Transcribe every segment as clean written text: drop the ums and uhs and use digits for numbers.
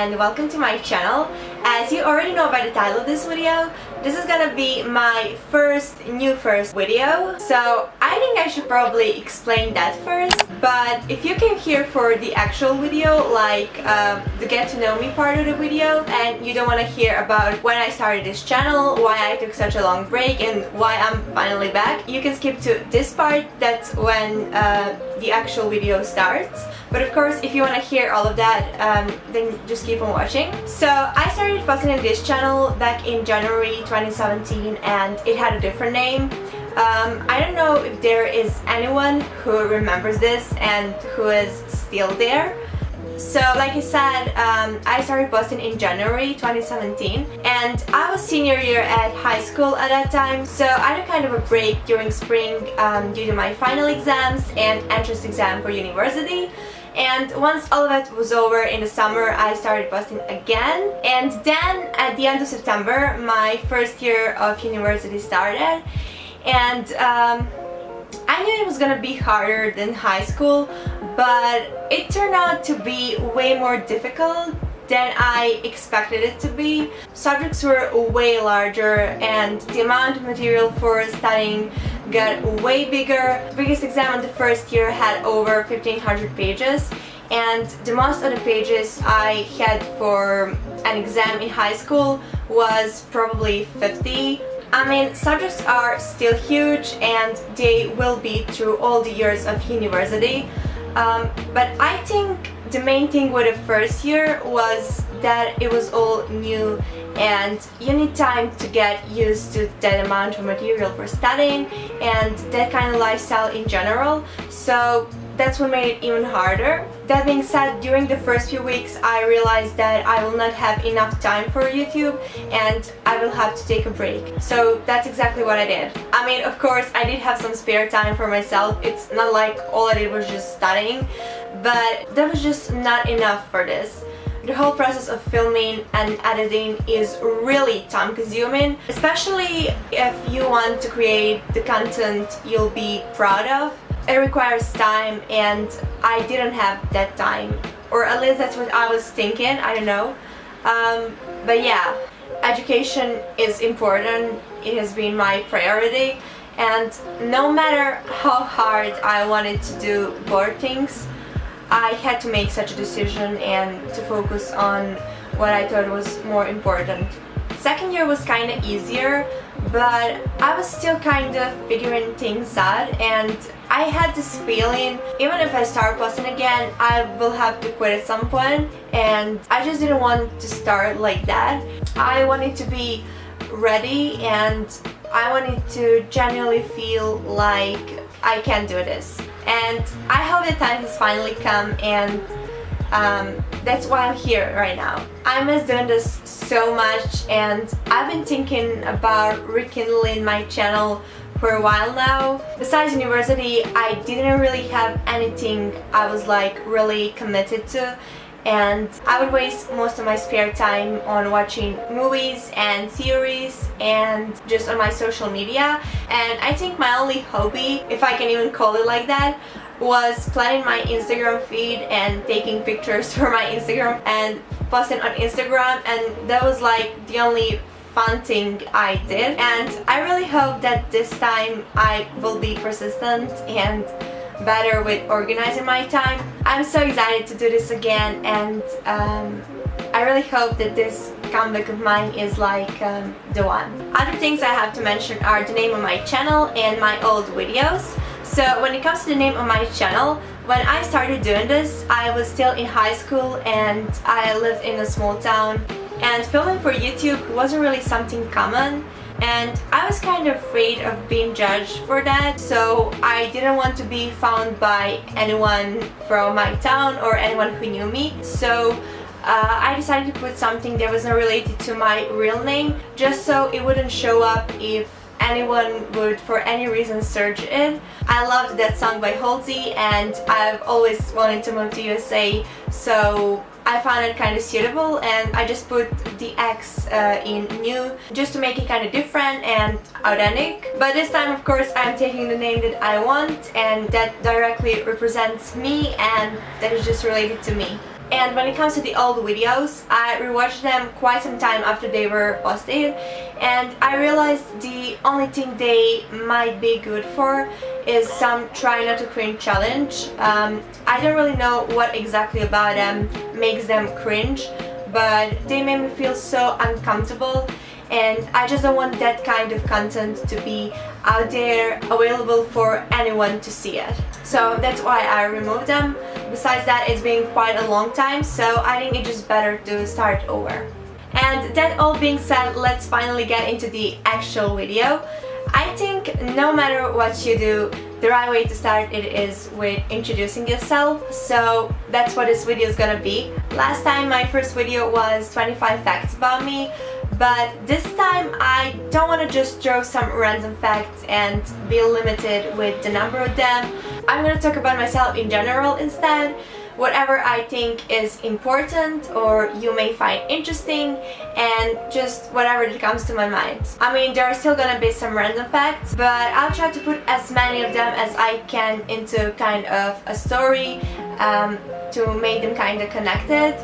and welcome to my channel. As you already know by the title of this video, this is gonna be my first video, so I think I should probably explain that first. But if you came here for the actual video, like the get to know me part of the video, and you don't want to hear about when I started this channel, why I took such a long break, and why I'm finally back, you can skip to this part. That's when the actual video starts. But of course, if you want to hear all of that, then just keep on watching. So I started posting on this channel back in January 2017, and it had a different name. I don't know if there is anyone who remembers this and who is still there. So like I said, I started posting in January 2017, and I was senior year at high school at that time, so I had a kind of a break during spring due to my final exams and entrance exam for university. And once all of that was over in the summer, I started posting again. And then at the end of September, my first year of university started. And I knew it was gonna be harder than high school, but it turned out to be way more difficult than I expected it to be. Subjects were way larger, and the amount of material for studying got way bigger. The biggest exam of the first year had over 1500 pages, and the most of the pages I had for an exam in high school was probably 50. I mean, subjects are still huge, and they will be through all the years of university, but I think the main thing with the first year was that it was all new, and you need time to get used to that amount of material for studying and that kind of lifestyle in general. So that's what made it even harder. That being said, during the first few weeks I realized that I will not have enough time for YouTube and I will have to take a break. So that's exactly what I did. I mean, of course, I did have some spare time for myself. It's not like all I did was just studying, but that was just not enough for this. The whole process of filming and editing is really time consuming, especially if you want to create the content you'll be proud of. It requires time, and I didn't have that time, or at least that's what I was thinking. I don't know, but yeah, education is important. It has been my priority, and no matter how hard I wanted to do both things, I had to make such a decision and to focus on what I thought was more important. Second year was kind of easier, but I was still kind of figuring things out, and I had this feeling even if I start posting again, I will have to quit at some point, and I just didn't want to start like that. I wanted to be ready, and I wanted to genuinely feel like I can do this. And I hope the time has finally come, and that's why I'm here right now. I miss doing this so much, and I've been thinking about rekindling my channel for a while now. Besides university, I didn't really have anything I was like really committed to, and I would waste most of my spare time on watching movies and series and just on my social media. And I think my only hobby, if I can even call it like that, was planning my Instagram feed and taking pictures for my Instagram and posting on Instagram, and that was like the only fun thing I did. And I really hope that this time I will be persistent and better with organizing my time. I'm so excited to do this again, and I really hope that this comeback of mine is like the one. Other things I have to mention are the name of my channel and my old videos. So when it comes to the name of my channel, when I started doing this, I was still in high school and I lived in a small town, and filming for YouTube wasn't really something common, and I was kind of afraid of being judged for that, so I didn't want to be found by anyone from my town or anyone who knew me. So I decided to put something that wasn't related to my real name, just so it wouldn't show up if anyone would for any reason search it. I loved that song by Halsey, and I've always wanted to move to USA, so I found it kind of suitable, and I just put the X in new just to make it kind of different and authentic. But this time, of course, I'm taking the name that I want and that directly represents me and that is just related to me. And when it comes to the old videos, I rewatched them quite some time after they were posted, and I realized the only thing they might be good for is some try not to cringe challenge. I don't really know what exactly about them makes them cringe, but they make me feel so uncomfortable, and I just don't want that kind of content to be out there available for anyone to see it. So that's why I removed them. Besides that, it's been quite a long time, so I think it's just better to start over. And that all being said, let's finally get into the actual video. I think no matter what you do, the right way to start it is with introducing yourself, so that's what this video is gonna be. Last time my first video was 25 facts about me, but this time I don't want to just throw some random facts and be limited with the number of them. I'm gonna talk about myself in general instead, whatever I think is important or you may find interesting, and just whatever that comes to my mind. I mean, there are still gonna be some random facts, but I'll try to put as many of them as I can into kind of a story to make them kind of connected.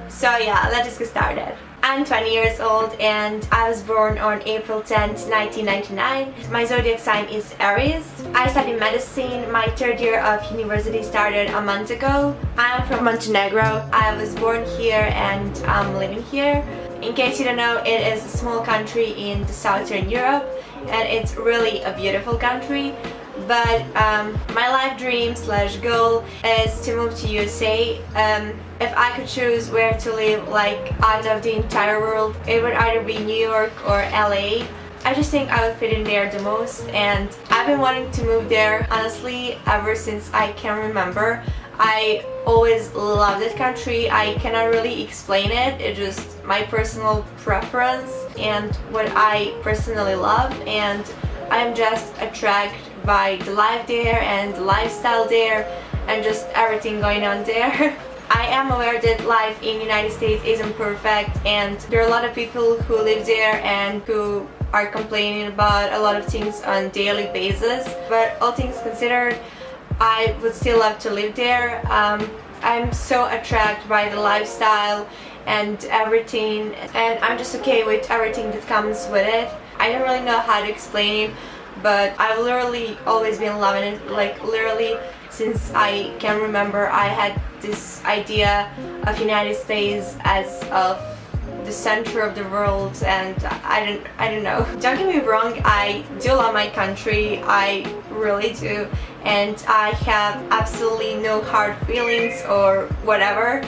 So yeah, let's just get started. I'm 20 years old and I was born on April 10th, 1999. My zodiac sign is Aries. I studied medicine. My third year of university started a month ago. I'm from Montenegro. I was born here and I'm living here. In case you don't know, it is a small country in the southern Europe, and it's really a beautiful country. But my life dream / goal is to move to USA. If I could choose where to live, like out of the entire world, it would either be New York or LA. I just think I would fit in there the most, and I've been wanting to move there honestly ever since I can remember. I always loved that country. I cannot really explain it. It's just my personal preference and what I personally love, and I'm just attracted by the life there and the lifestyle there and just everything going on there. I am aware that life in the United States isn't perfect, and there are a lot of people who live there and who are complaining about a lot of things on a daily basis, but all things considered, I would still love to live there. I'm so attracted by the lifestyle and everything, and I'm just okay with everything that comes with it. I don't really know how to explain it, but I've literally always been loving it. Like literally since I can remember, I had this idea of United States as of the center of the world, and I don't know. Don't get me wrong, I do love my country, I really do, and I have absolutely no hard feelings or whatever,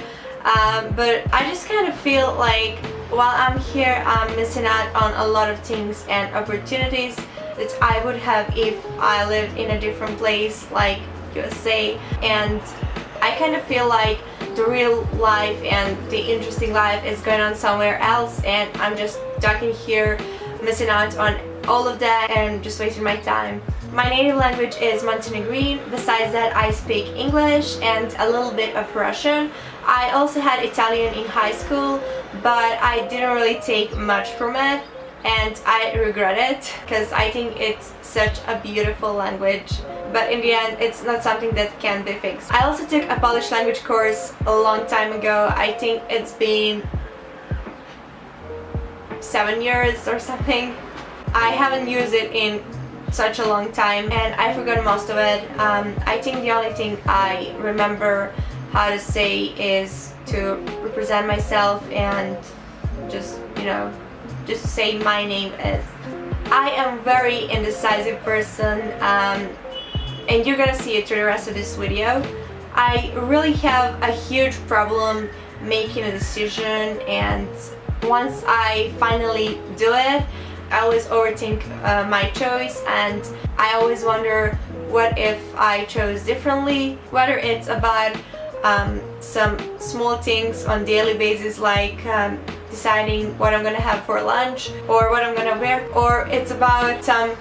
but I just kind of feel like while I'm here, I'm missing out on a lot of things and opportunities that I would have if I lived in a different place like USA, and I kind of feel like the real life and the interesting life is going on somewhere else, and I'm just stuck in here missing out on all of that and just wasting my time. My native language is Montenegrin. Besides that, I speak English and a little bit of Russian. I also had Italian in high school, but I didn't really take much from it, and I regret it because I think it's such a beautiful language, but in the end it's not something that can be fixed. I also took a Polish language course a long time ago. I think it's been 7 years or something. I haven't used it in such a long time and I forgot most of it. I think the only thing I remember how to say is to represent myself and just, you know, just say my name is. I am a very indecisive person, and you're gonna see it through the rest of this video. I really have a huge problem making a decision, and once I finally do it, I always overthink my choice, and I always wonder what if I chose differently, whether it's about some small things on daily basis like deciding what I'm gonna have for lunch or what I'm gonna wear, or it's about some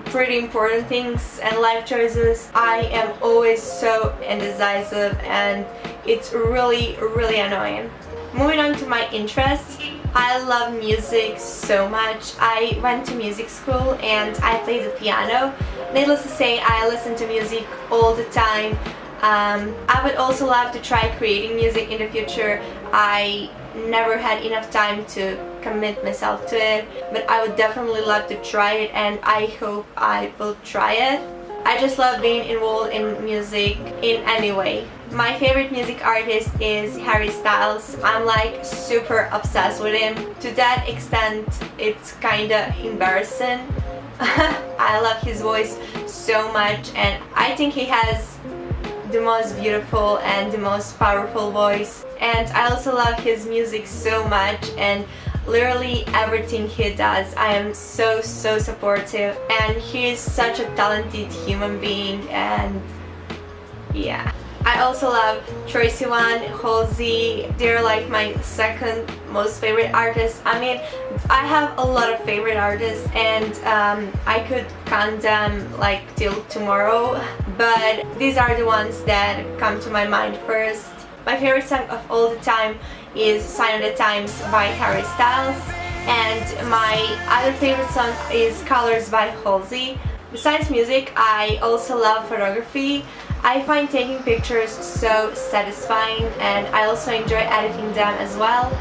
pretty important things and life choices. I am always so indecisive and it's really annoying. Moving on to my interests, I love music so much. I went to music school and I play the piano. Needless to say, I listen to music all the time. I would also love to try creating music in the future. I never had enough time to commit myself to it, but I would definitely love to try it, and I hope I will try it. I just love being involved in music in any way. My favorite music artist is Harry Styles. I'm like super obsessed with him. To that extent, it's kinda embarrassing. I love his voice so much, and I think he has the most beautiful and the most powerful voice. And I also love his music so much, and literally everything he does, I am so supportive, and he is such a talented human being. And yeah, I also love Troye Sivan, Halsey. They're like my second most favorite artists. I mean, I have a lot of favorite artists, and I could count them like till tomorrow, but these are the ones that come to my mind first. My favorite song of all the time is Sign of the Times by Harry Styles, and my other favorite song is Colors by Halsey. Besides music, I also love photography. I find taking pictures so satisfying, and I also enjoy editing them as well.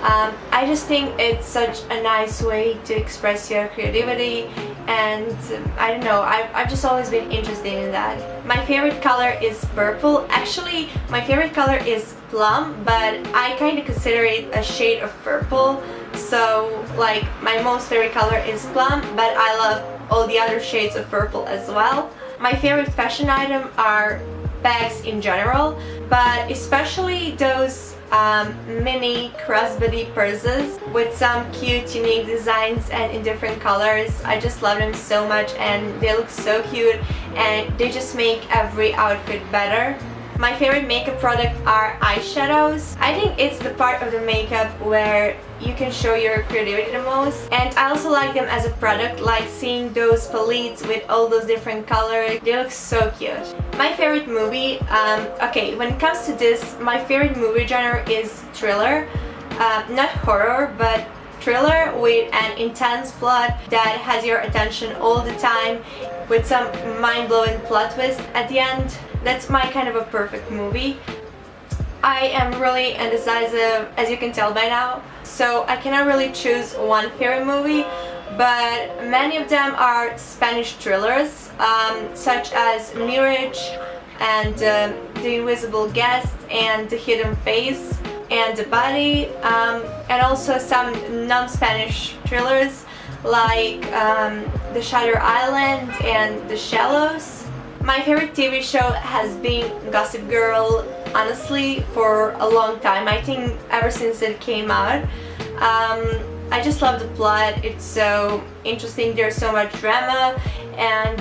I just think it's such a nice way to express your creativity, and I don't know, I've just always been interested in that. My favorite color is purple. Actually, my favorite color is plum, but I kind of consider it a shade of purple. So like, my most favorite color is plum, but I love all the other shades of purple as well. My favorite fashion item are bags in general, but especially those mini crossbody purses with some cute unique designs and in different colors. I just love them so much, and they look so cute, and they just make every outfit better. My favorite makeup product are eyeshadows. I think it's the part of the makeup where you can show your creativity the most, and I also like them as a product, like seeing those palettes with all those different colors. They look so cute. My favorite movie, okay, when it comes to this, my favorite movie genre is thriller. Not horror, but thriller with an intense plot that has your attention all the time, with some mind-blowing plot twist at the end. That's my kind of a perfect movie. I am really indecisive, as you can tell by now, so I cannot really choose one favorite movie, but many of them are Spanish thrillers, such as Mirage and The Invisible Guest and The Hidden Face and The Body, and also some non-Spanish thrillers like The Shutter Island and The Shallows. My favorite TV show has been Gossip Girl, honestly, for a long time. I think ever since it came out. I just love the plot. It's so interesting. There's so much drama, and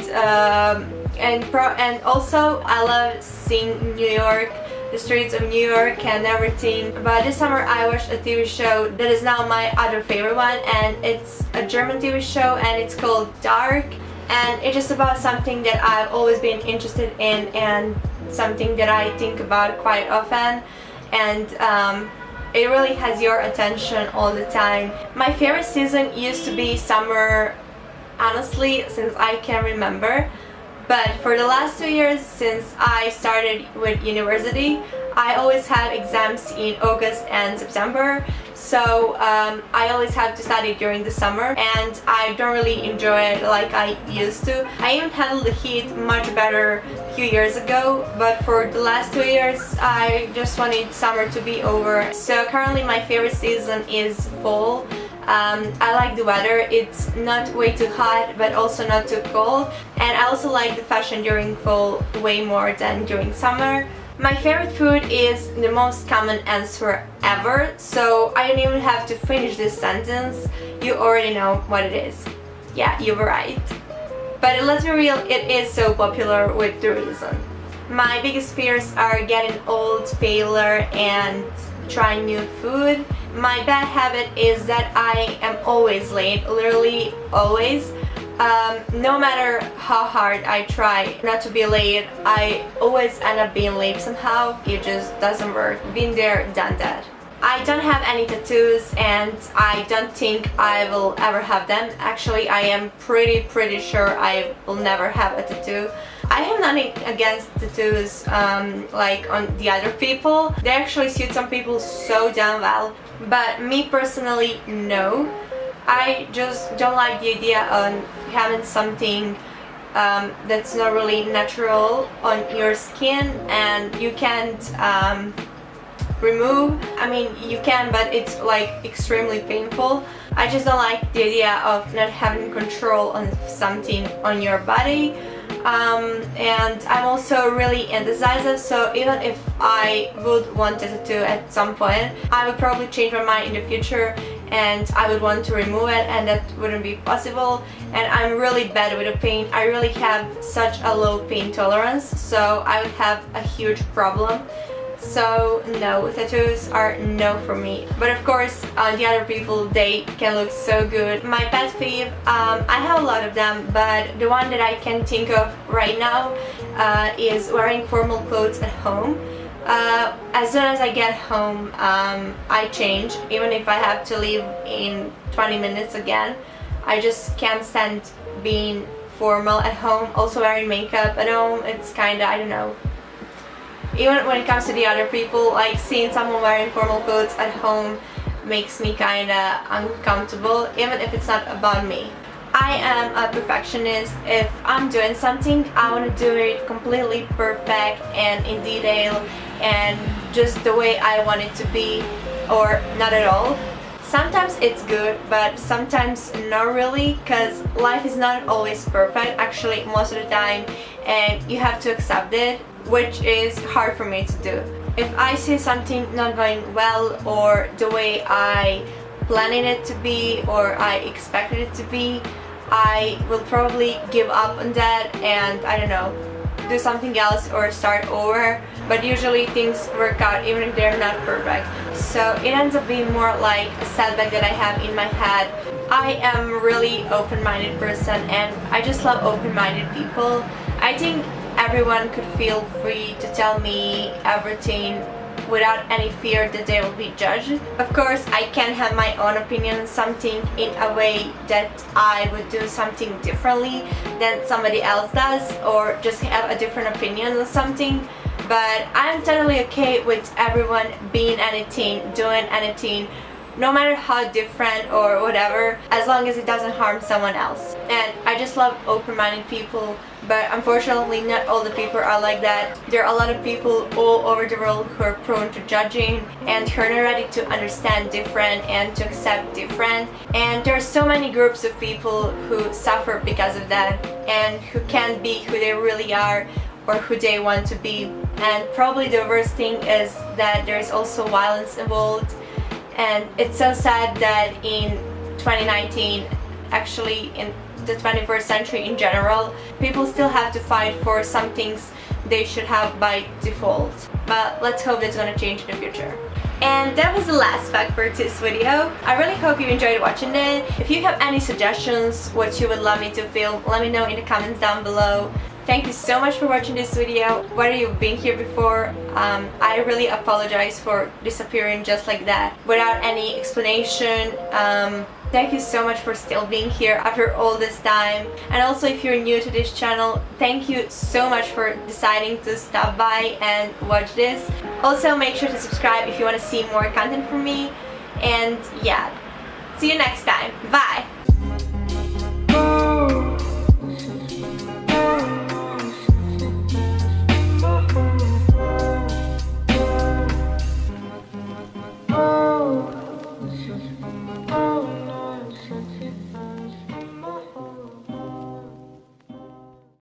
also I love seeing New York, the streets of New York and everything. But this summer I watched a TV show that is now my other favorite one, and it's a German TV show, and it's called Dark. And it's just about something that I've always been interested in, and something that I think about quite often, and it really has your attention all the time. My favorite season used to be summer, honestly, since I can remember, but for the last 2 years since I started with university, I always have exams in August and September, so I always have to study during the summer, and I don't really enjoy it like I used to. I even handled the heat much better a few years ago, but for the last 2 years I just wanted summer to be over. So currently my favorite season is fall. I like the weather. It's not way too hot, but also not too cold, and I also like the fashion during fall way more than during summer. My favorite food is the most common answer ever, so I don't even have to finish this sentence. You already know what it is. Yeah, you were right. But let's be real, it is so popular with the reason. My biggest fears are getting old, failure, and trying new food. My bad habit is that I am always late, literally always. No matter how hard I try not to be late, I always end up being late somehow. It just doesn't work. Been there, done that. I don't have any tattoos, and I don't think I will ever have them. Actually, I am pretty sure I will never have a tattoo. I have nothing against tattoos like on the other people. They actually suit some people so damn well, but me personally, no. I just don't like the idea of having something that's not really natural on your skin and you can't remove. I mean, you can, but it's like extremely painful. I just don't like the idea of not having control on something on your body. And I'm also really indecisive, so even if I would want a tattoo at some point, I would probably change my mind in the future and I would want to remove it, and that wouldn't be possible. And I'm really bad with the pain. I really have such a low pain tolerance, so I would have a huge problem. So no, tattoos are no for me. But of course, the other people, they can look so good. My pet peeve, I have a lot of them, but the one that I can think of right now is wearing formal clothes at home. As soon as I get home, I change, even if I have to leave in 20 minutes again. I just can't stand being formal at home. Also wearing makeup at home, it's kinda, I don't know. Even when it comes to the other people, like seeing someone wearing formal clothes at home makes me kinda uncomfortable, even if it's not about me. I am a perfectionist. If I'm doing something, I want to do it completely perfect and in detail and just the way I want it to be, or not at all. Sometimes it's good, but sometimes not really, because life is not always perfect, actually most of the time, and you have to accept it, which is hard for me to do. If I see something not going well or the way I planned it to be or I expected it to be, I will probably give up on that and, I don't know, do something else or start over. But usually things work out even if they're not perfect. So it ends up being more like a setback that I have in my head. I am a really open-minded person and I just love open-minded people. I think everyone could feel free to tell me everything without any fear that they will be judged. Of course, I can have my own opinion on something in a way that I would do something differently than somebody else does, or just have a different opinion on something. But I'm totally okay with everyone being anything, doing anything, no matter how different or whatever, as long as it doesn't harm someone else. And I just love open-minded people, but unfortunately not all the people are like that. There are a lot of people all over the world who are prone to judging and who are not ready to understand different and to accept different. And there are so many groups of people who suffer because of that and who can't be who they really are or who they want to be. And probably the worst thing is that there is also violence involved. And it's so sad that in 2019, actually in the 21st century in general, people still have to fight for some things they should have by default. But let's hope that's gonna change in the future. And that was the last fact for this video. I really hope you enjoyed watching it. If you have any suggestions, what you would love me to film, let me know in the comments down below. Thank you so much for watching this video. Whether you've been here before, I really apologize for disappearing just like that without any explanation. Thank you so much for still being here after all this time. And also, if you're new to this channel, thank you so much for deciding to stop by and watch this. Also, make sure to subscribe if you want to see more content from me. And yeah, see you next time. Bye!